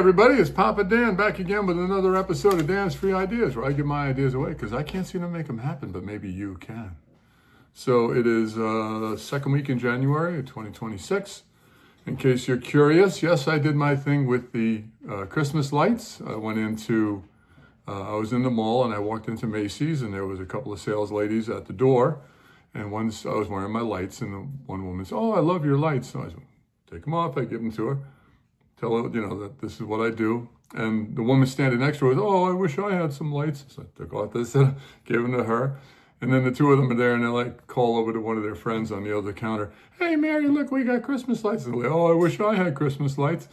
everybody, it's Papa Dan back again with another episode of Dan's Free Ideas, where I give my ideas away because I can't seem to make them happen, but maybe you can. So it is second week in January of 2026. In case you're curious, yes, I did my thing with the Christmas lights. I was in the mall and I walked into Macy's and there was a couple of sales ladies at the door. And once I was wearing my lights and one woman said, "Oh, I love your lights." So I said, "Take them off." I give them to her. Tell her, that this is what I do. And the woman standing next to her was, "Oh, I wish I had some lights." So I took off this, gave them to her. And then the two of them are there and they call over to one of their friends on the other counter. "Hey, Mary, look, we got Christmas lights." And they're like, "Oh, I wish I had Christmas lights."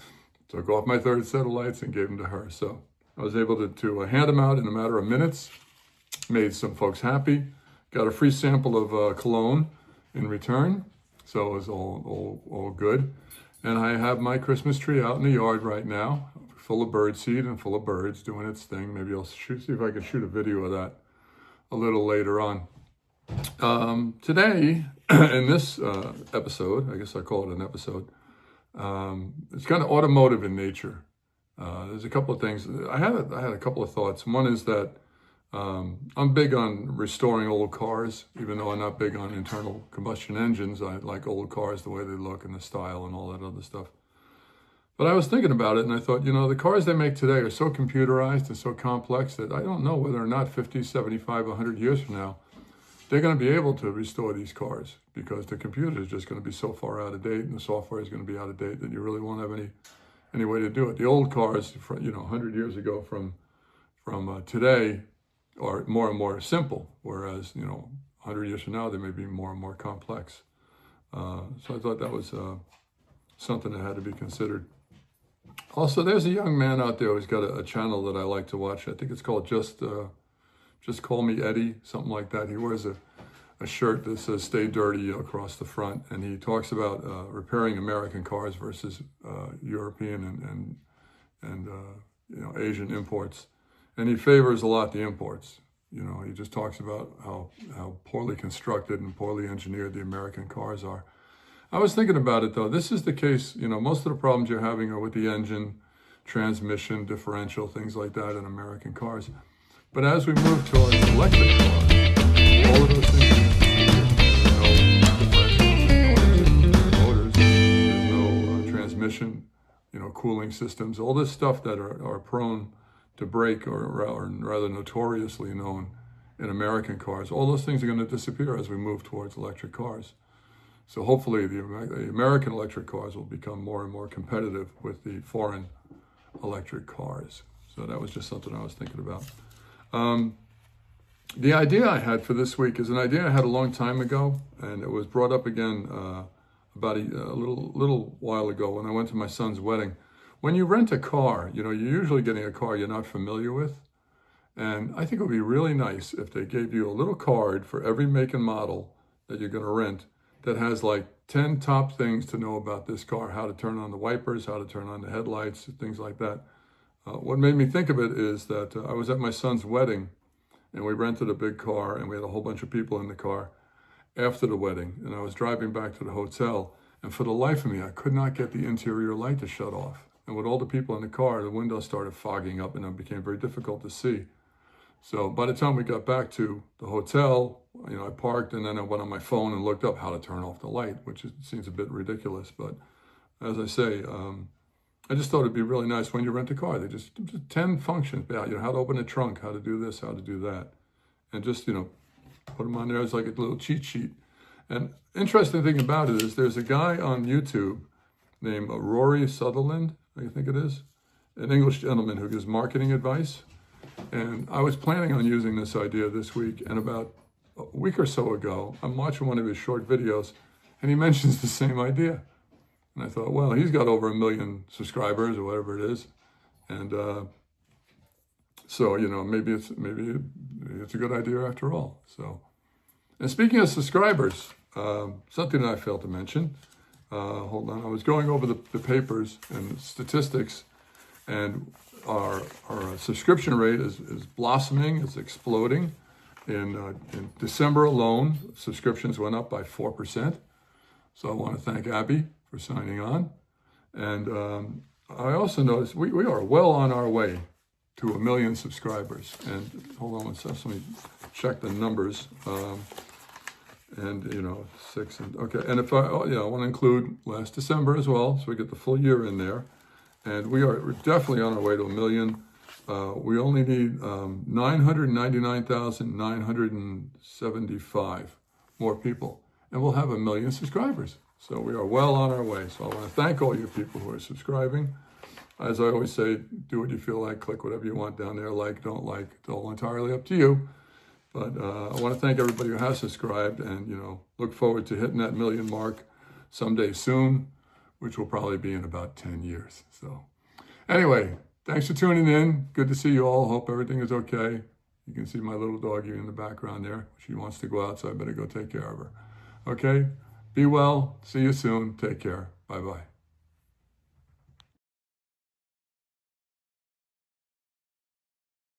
Took off my third set of lights and gave them to her. So I was able to hand them out in a matter of minutes. Made some folks happy. Got a free sample of cologne in return. So it was all good. And I have my Christmas tree out in the yard right now, full of bird seed and full of birds doing its thing. Maybe I'll see if I can shoot a video of that a little later on. Today, in this episode, I guess I call it an episode, it's kind of automotive in nature. There's a couple of things. I had a couple of thoughts. One is that I'm big on restoring old cars, even though I'm not big on internal combustion engines. I like old cars, the way they look and the style and all that other stuff. But I was thinking about it and I thought, the cars they make today are so computerized and so complex that I don't know whether or not 50, 75, 100 years from now, they're going to be able to restore these cars because the computer is just going to be so far out of date and the software is going to be out of date that you really won't have any way to do it. The old cars, 100 years ago from today, are more and more simple, whereas 100 years from now they may be more and more complex. So I thought that was something that had to be considered. Also, there's a young man out there who's got a channel that I like to watch. I think it's called Just Call Me Eddie, something like that. He wears a shirt that says "Stay Dirty" across the front, and he talks about repairing American cars versus European and Asian imports. And he favors a lot the imports. He just talks about how poorly constructed and poorly engineered the American cars are. I was thinking about it though. This is the case, most of the problems you're having are with the engine, transmission, differential, things like that in American cars. But as we move towards electric cars, all of those things, motors, there's no transmission, cooling systems, all this stuff that are prone to break or rather notoriously known in American cars. All those things are going to disappear as we move towards electric cars. So hopefully the American electric cars will become more and more competitive with the foreign electric cars. So that was just something I was thinking about. The idea I had for this week is an idea I had a long time ago, and it was brought up again about a little while ago when I went to my son's wedding. When you rent a car, you're usually getting a car you're not familiar with. And I think it would be really nice if they gave you a little card for every make and model that you're going to rent that has 10 top things to know about this car, how to turn on the wipers, how to turn on the headlights, things like that. What made me think of it is that I was at my son's wedding and we rented a big car and we had a whole bunch of people in the car after the wedding. And I was driving back to the hotel and for the life of me, I could not get the interior light to shut off. And with all the people in the car, the windows started fogging up and it became very difficult to see. So by the time we got back to the hotel, I parked and then I went on my phone and looked up how to turn off the light, which seems a bit ridiculous. But as I say, I just thought it'd be really nice when you rent a car. They just 10 functions about, how to open a trunk, how to do this, how to do that. And just, put them on there as like a little cheat sheet. And interesting thing about it is there's a guy on YouTube named Rory Sutherland, I think it is, an English gentleman who gives marketing advice. And I was planning on using this idea this week. And about a week or so ago, I'm watching one of his short videos and he mentions the same idea. And I thought, well, he's got over 1 million subscribers or whatever it is. And so, maybe it's a good idea after all. So, and speaking of subscribers, something that I failed to mention, hold on, I was going over the papers and statistics, and our subscription rate is blossoming, it's exploding. In December alone, subscriptions went up by 4%. So I want to thank Abby for signing on. And I also noticed we are well on our way to 1 million subscribers. And hold on one second, let me check the numbers. And 6 and okay. And if I want to include last December as well, so we get the full year in there. And we're definitely on our way to 1 million. We only need 999,975 more people, and we'll have 1 million subscribers. So we are well on our way. So I want to thank all you people who are subscribing. As I always say, do what you feel like, click whatever you want down there, like, don't like, it's all entirely up to you. But I want to thank everybody who has subscribed, and look forward to hitting that 1 million mark someday soon, which will probably be in about 10 years. So anyway, thanks for tuning in. Good to see you all. Hope everything is okay. You can see my little doggy in the background there. She wants to go out, so I better go take care of her. Okay? Be well. See you soon. Take care. Bye-bye.